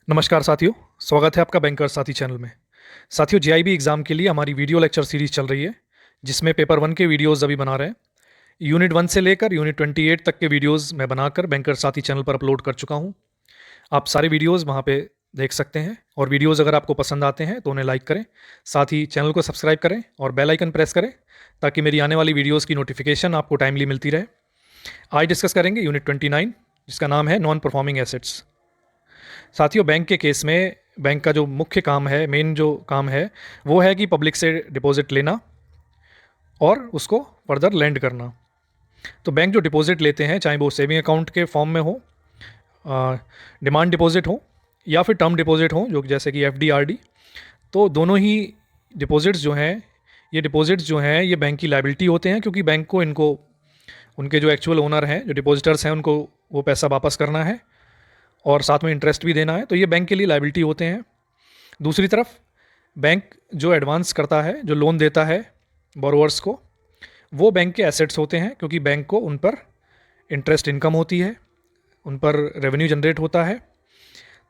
नमस्कार साथियों, स्वागत है आपका बैंकर साथी चैनल में। साथियों, जेआईबी एग्ज़ाम के लिए हमारी वीडियो लेक्चर सीरीज़ चल रही है, जिसमें पेपर 1 के वीडियोज़ अभी बना रहे हैं। यूनिट 1 से लेकर यूनिट 28 तक के वीडियोज़ मैं बनाकर बैंकर साथी चैनल पर अपलोड कर चुका हूँ। आप सारे वीडियोज़ वहाँ पे देख सकते हैं और वीडियोज़ अगर आपको पसंद आते हैं तो उन्हें लाइक करें, साथ ही चैनल को सब्सक्राइब करें और बेल आइकन प्रेस करें ताकि मेरी आने वाली वीडियोज़ की नोटिफिकेशन आपको टाइमली मिलती रहे। आज डिस्कस करेंगे यूनिट 29, जिसका नाम है नॉन परफॉर्मिंग एसेट्स। साथियों, बैंक के केस में बैंक का जो मुख्य काम है, मेन जो काम है, वो है कि पब्लिक से डिपॉजिट लेना और उसको फर्दर लेंड करना। तो बैंक जो डिपॉजिट लेते हैं, चाहे वो सेविंग अकाउंट के फॉर्म में हो, डिमांड डिपॉजिट हो या फिर टर्म डिपॉजिट हो, जो जैसे कि एफडी आरडी, तो दोनों ही डिपॉजिट्स जो हैं, ये डिपॉजिट्स जो हैं ये बैंक की लायबिलिटी होते हैं, क्योंकि बैंक को इनको उनके जो एक्चुअल ओनर हैं, जो डिपॉजिटर्स हैं, उनको वो पैसा वापस करना है और साथ में इंटरेस्ट भी देना है, तो ये बैंक के लिए लायबिलिटी होते हैं। दूसरी तरफ बैंक जो एडवांस करता है, जो लोन देता है बोरोवर्स को, वो बैंक के एसेट्स होते हैं, क्योंकि बैंक को उन पर इंटरेस्ट इनकम होती है, उन पर रेवेन्यू जनरेट होता है,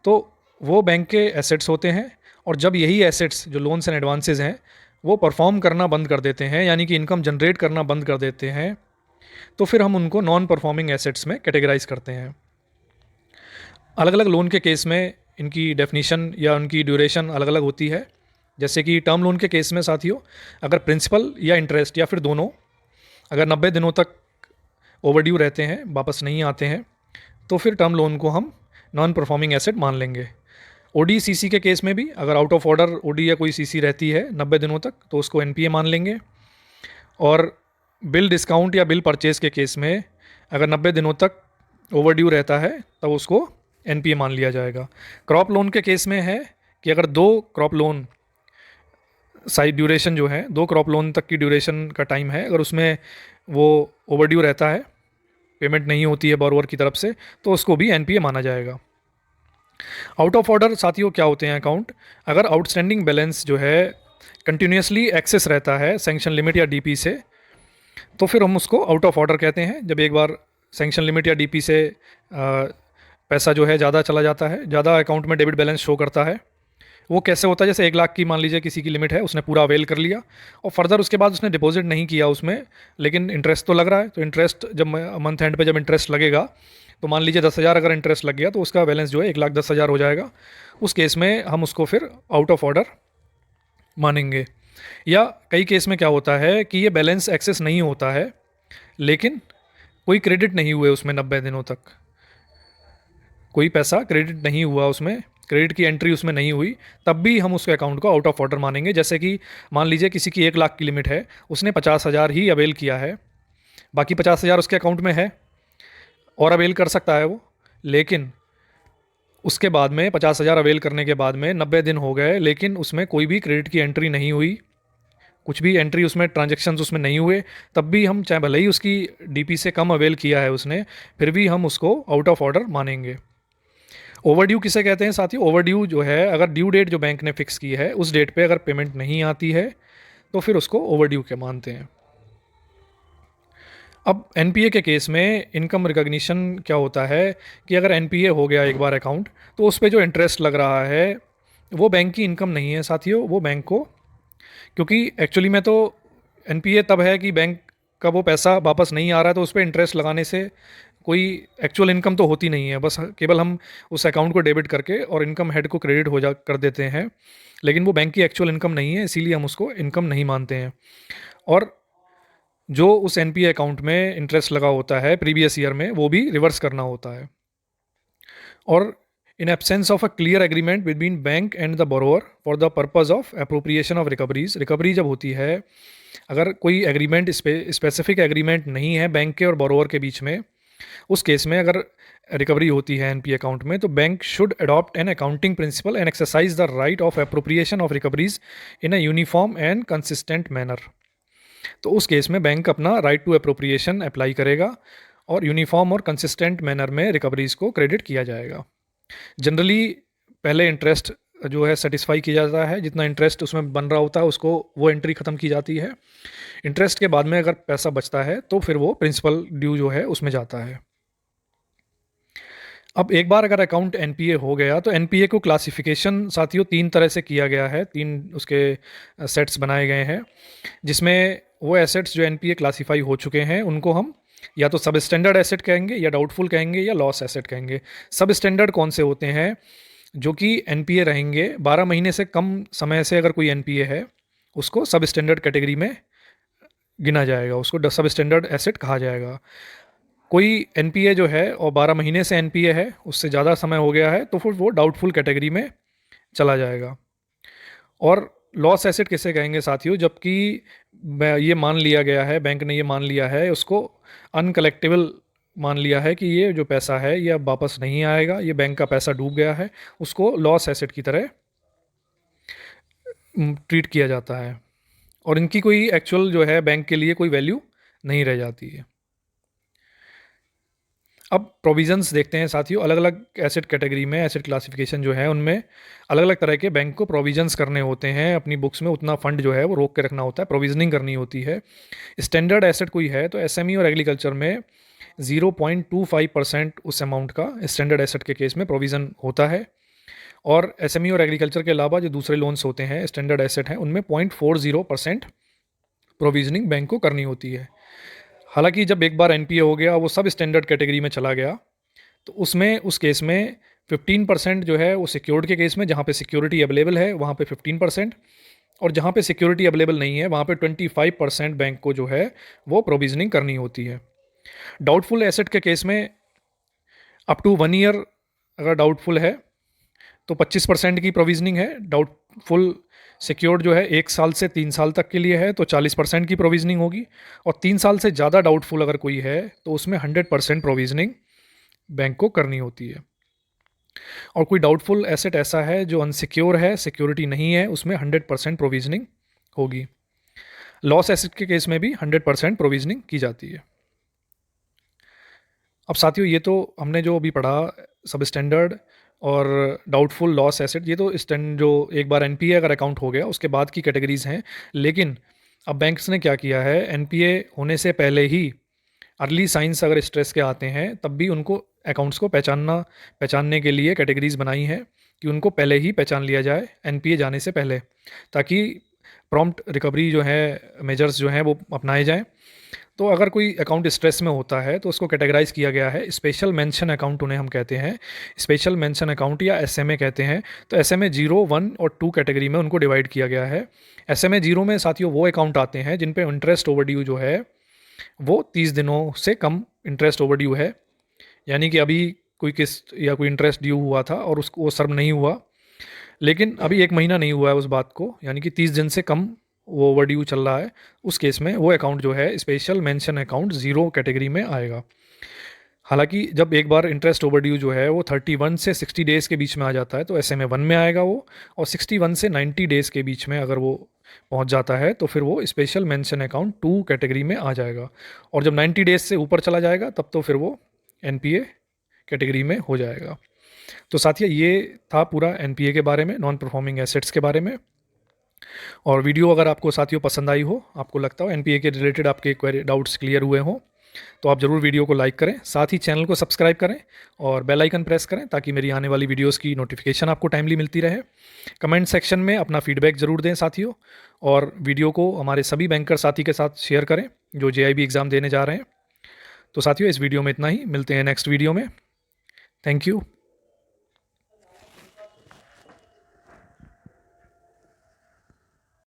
तो वो बैंक के एसेट्स होते हैं। और जब यही एसेट्स जो लोन्स एंड एडवांसेस हैं वो परफॉर्म करना बंद कर देते हैं, यानी कि इनकम जनरेट करना बंद कर देते हैं, तो फिर हम उनको नॉन परफॉर्मिंग एसेट्स में कैटेगराइज करते हैं। अलग अलग लोन के केस में इनकी डेफिनीशन या उनकी ड्यूरेशन अलग अलग होती है। जैसे कि टर्म लोन के केस में साथियों, अगर प्रिंसिपल या इंटरेस्ट या फिर दोनों अगर 90 दिनों तक ओवरड्यू रहते हैं, वापस नहीं आते हैं, तो फिर टर्म लोन को हम नॉन परफॉर्मिंग एसेट मान लेंगे। ओडी सीसी के केस में भी अगर आउट ऑफ ऑर्डर ओडी या कोई सीसी रहती है 90 दिनों तक, तो उसको एनपीए मान लेंगे। और बिल डिस्काउंट या बिल परचेज़ के केस में अगर 90 दिनों तक ओवरड्यू रहता है तब उसको एनपीए मान लिया जाएगा। क्रॉप लोन के केस में है कि अगर दो क्रॉप लोन साइड ड्यूरेशन जो है, दो क्रॉप लोन तक की ड्यूरेशन का टाइम है, अगर उसमें वो ओवरड्यू रहता है, पेमेंट नहीं होती है बोरोवर की तरफ से, तो उसको भी एनपीए माना जाएगा। आउट ऑफ ऑर्डर साथियों क्या होते हैं अकाउंट? अगर आउटस्टैंडिंग बैलेंस जो है कंटिन्यूसली एक्सेस रहता है सैंक्शन लिमिट या डीपी से, तो फिर हम उसको आउट ऑफ ऑर्डर कहते हैं। जब एक बार सैंक्शन लिमिट या डीपी से पैसा जो है ज़्यादा चला जाता है, ज़्यादा अकाउंट में डेबिट बैलेंस शो करता है। वो कैसे होता है? जैसे 1 लाख की मान लीजिए किसी की लिमिट है, उसने पूरा अवेल कर लिया और फर्दर उसके बाद उसने डिपॉजिट नहीं किया उसमें, लेकिन इंटरेस्ट तो लग रहा है। तो इंटरेस्ट जब मंथ एंड पे जब इंटरेस्ट लगेगा, तो मान लीजिए 10,000 अगर इंटरेस्ट लग गया, तो उसका बैलेंस जो है 1,10,000 हो जाएगा। उस केस में हम उसको फिर आउट ऑफ ऑर्डर मानेंगे। या कई केस में क्या होता है कि ये बैलेंस एक्सेस नहीं होता है, लेकिन कोई क्रेडिट नहीं हुए उसमें 90 दिनों तक, कोई पैसा क्रेडिट नहीं हुआ उसमें, क्रेडिट की एंट्री उसमें नहीं हुई, तब भी हम उसके अकाउंट को आउट ऑफ ऑर्डर मानेंगे। जैसे कि मान लीजिए किसी की 1 लाख की लिमिट है, उसने 50,000 ही अवेल किया है, बाकी 50,000 उसके अकाउंट में है और अवेल कर सकता है वो, लेकिन उसके बाद में 50,000 अवेल करने के बाद में 90 दिन हो गए, लेकिन उसमें कोई भी क्रेडिट की एंट्री नहीं हुई, कुछ भी एंट्री उसमें, ट्रांजेक्शन्स उसमें नहीं हुए, तब भी हम, चाहे भले ही उसकी डीपी से कम अवेल किया है उसने, फिर भी हम उसको आउट ऑफ ऑर्डर मानेंगे। ओवरड्यू किसे कहते हैं साथियों? ओवरड्यू जो है, अगर ड्यू डेट जो बैंक ने फिक्स की है उस डेट पे अगर पेमेंट नहीं आती है, तो फिर उसको ओवरड्यू के मानते हैं। अब एनपीए के केस में इनकम रिकॉग्निशन क्या होता है कि अगर एनपीए हो गया एक बार अकाउंट, तो उस पर जो इंटरेस्ट लग रहा है वो बैंक की इनकम नहीं है साथियों, वो बैंक को, क्योंकि एक्चुअली में तो एनपीए तब है कि बैंक का वो पैसा वापस नहीं आ रहा है, तो उस पर इंटरेस्ट लगाने से कोई एक्चुअल इनकम तो होती नहीं है, बस केवल हम उस अकाउंट को डेबिट करके और इनकम हेड को क्रेडिट हो जा कर देते हैं, लेकिन वो बैंक की एक्चुअल इनकम नहीं है, इसीलिए हम उसको इनकम नहीं मानते हैं। और जो उस एनपीए अकाउंट में इंटरेस्ट लगा होता है प्रीवियस ईयर में, वो भी रिवर्स करना होता है। और in absence of a clear agreement between bank and the borrower for the purpose of appropriation of recoveries, recovery जब होती है, अगर कोई एग्रीमेंट, स्पेसिफिक एग्रीमेंट नहीं है बैंक के और बोरोवर के बीच में, उस केस में अगर रिकवरी होती है एनपी अकाउंट में, तो bank should adopt an accounting principle and exercise the right of appropriation of recoveries in a uniform and consistent manner. तो उस केस में बैंक अपना राइट टू अप्रोप्रिएशन अप्लाई करेगा और यूनिफॉर्म और कंसिस्टेंट मैनर में रिकवरीज को क्रेडिट किया जाएगा। जनरली पहले इंटरेस्ट जो है सेटिस्फाई किया जाता है, जितना इंटरेस्ट उसमें बन रहा होता है उसको, वो एंट्री ख़त्म की जाती है। इंटरेस्ट के बाद में अगर पैसा बचता है तो फिर वो प्रिंसिपल ड्यू जो है उसमें जाता है। अब एक बार अगर अकाउंट एनपीए हो गया तो एनपीए को क्लासिफिकेशन साथियों 3 तरह से किया गया है, 3 उसके सेट्स बनाए गए हैं, जिसमें वो एसेट्स जो एनपीए क्लासिफाई हो चुके हैं उनको हम या तो सब स्टैंडर्ड एसेट कहेंगे, या डाउटफुल कहेंगे, या लॉस एसेट कहेंगे। सब स्टैंडर्ड कौन से होते हैं? जो कि एनपीए रहेंगे 12 महीने से कम समय से अगर कोई एनपीए है, उसको सब स्टैंडर्ड कैटेगरी में गिना जाएगा, उसको सब स्टैंडर्ड एसेट कहा जाएगा। कोई एनपीए जो है और 12 महीने से एनपीए है, उससे ज़्यादा समय हो गया है, तो फिर वो डाउटफुल कैटेगरी में चला जाएगा। और लॉस एसेट किसे कहेंगे साथियों? जबकि ये मान लिया गया है, बैंक ने ये मान लिया है, उसको अनकलेक्टेबल मान लिया है कि ये जो पैसा है ये अब वापस नहीं आएगा, ये बैंक का पैसा डूब गया है, उसको लॉस एसेट की तरह ट्रीट किया जाता है, और इनकी कोई एक्चुअल जो है बैंक के लिए कोई वैल्यू नहीं रह जाती है। अब प्रोविजंस देखते हैं साथियों, अलग अलग एसेट कैटेगरी में एसेट क्लासिफिकेशन जो है उनमें अलग अलग तरह के बैंक को प्रोविजंस करने होते हैं, अपनी बुक्स में उतना फंड जो है वो रोक के रखना होता है, प्रोविजनिंग करनी होती है। स्टैंडर्ड एसेट कोई है तो एसएमई और एग्रीकल्चर में 0.25% उस अमाउंट का स्टैंडर्ड एसेट के केस में प्रोविज़न होता है, और एसएमई और एग्रीकल्चर के अलावा जो दूसरे लोन्स होते हैं स्टैंडर्ड एसेट हैं उनमें 0.40% प्रोविजनिंग बैंक को करनी होती है। हालांकि जब एक बार एनपीए हो गया, वो सब स्टैंडर्ड कैटेगरी में चला गया, तो उसमें उस केस में 15% जो है वो सिक्योर्ड के केस में, जहाँ पे सिक्योरिटी अवेलेबल है वहाँ पे 15%, और जहाँ पे सिक्योरिटी अवेलेबल नहीं है वहाँ पे 25% बैंक को जो है वो प्रोविजनिंग करनी होती है। डाउटफुल एसेट के केस में अप टू 1 ईयर अगर डाउटफुल है तो 25% की प्रोविजनिंग है। डाउटफुल सिक्योर्ड जो है 1 साल से 3 साल तक के लिए है तो 40% की प्रोविजनिंग होगी, और 3 साल से ज़्यादा डाउटफुल अगर कोई है तो उसमें 100% प्रोविजनिंग बैंक को करनी होती है। और कोई डाउटफुल एसेट ऐसा है जो अनसिक्योर है, सिक्योरिटी नहीं है, उसमें 100% प्रोविजनिंग होगी। लॉस एसेट के केस में भी 100% प्रोविजनिंग की जाती है। अब साथियों ये तो हमने जो अभी पढ़ा सब स्टैंडर्ड और डाउटफुल लॉस एसेट, ये तो स्टैंड जो एक बार एनपीए अगर अकाउंट हो गया उसके बाद की कैटेगरीज हैं। लेकिन अब बैंक्स ने क्या किया है, एनपीए होने से पहले ही अर्ली साइंस अगर स्ट्रेस के आते हैं तब भी उनको अकाउंट्स को पहचानने के लिए कैटेगरीज बनाई है कि उनको पहले ही पहचान लिया जाए एनपीए जाने से पहले, ताकि प्रॉम्प्ट रिकवरी जो है मेजर्स जो हैं वो अपनाए जाएं। तो अगर कोई अकाउंट स्ट्रेस में होता है तो उसको कैटेगराइज किया गया है, स्पेशल मेंशन अकाउंट उन्हें हम कहते हैं, स्पेशल मेंशन अकाउंट या एसएमए कहते हैं। तो एसएमए 0, 1 और 2 कैटेगरी में उनको डिवाइड किया गया है। एसएमए 0 में साथियों वो अकाउंट आते हैं जिन पे इंटरेस्ट ओवरड्यू जो है वो 30 दिनों से कम इंटरेस्ट ओवरड्यू है, यानी कि अभी कोई किस्त या कोई इंटरेस्ट ड्यू हुआ था और उसको वो सर्व नहीं हुआ, लेकिन अभी 1 महीना नहीं हुआ है उस बात को, यानी कि 30 दिन से कम वो ओवरड्यू चल रहा है, उस केस में वो अकाउंट जो है स्पेशल मेंशन अकाउंट 0 कैटेगरी में आएगा। हालांकि जब एक बार इंटरेस्ट ओवरड्यू जो है वो 31 से 60 डेज़ के बीच में आ जाता है तो एसएमए 1 में आएगा वो, और 61 से 90 डेज़ के बीच में अगर वो पहुंच जाता है तो फिर वो स्पेशल मेंशन अकाउंट 2 कैटेगरी में आ जाएगा, और जब 90 डेज़ से ऊपर चला जाएगा तब तो फिर वो एनपीए कैटेगरी में हो जाएगा। तो साथियों ये था पूरा एनपीए के बारे में, नॉन परफॉर्मिंग एसेट्स के बारे में। और वीडियो अगर आपको साथियों पसंद आई हो, आपको लगता हो एनपीए के रिलेटेड आपके क्वेरी डाउट्स क्लियर हुए हों, तो आप ज़रूर वीडियो को लाइक करें, साथ ही चैनल को सब्सक्राइब करें और बेल आइकन प्रेस करें ताकि मेरी आने वाली वीडियोस की नोटिफिकेशन आपको टाइमली मिलती रहे। कमेंट सेक्शन में अपना फीडबैक ज़रूर दें साथियों, और वीडियो को हमारे सभी बैंकर साथी के साथ शेयर करें जो जेआईबी एग्ज़ाम देने जा रहे हैं। तो साथियों इस वीडियो में इतना ही, मिलते हैं नेक्स्ट वीडियो में। Thank you.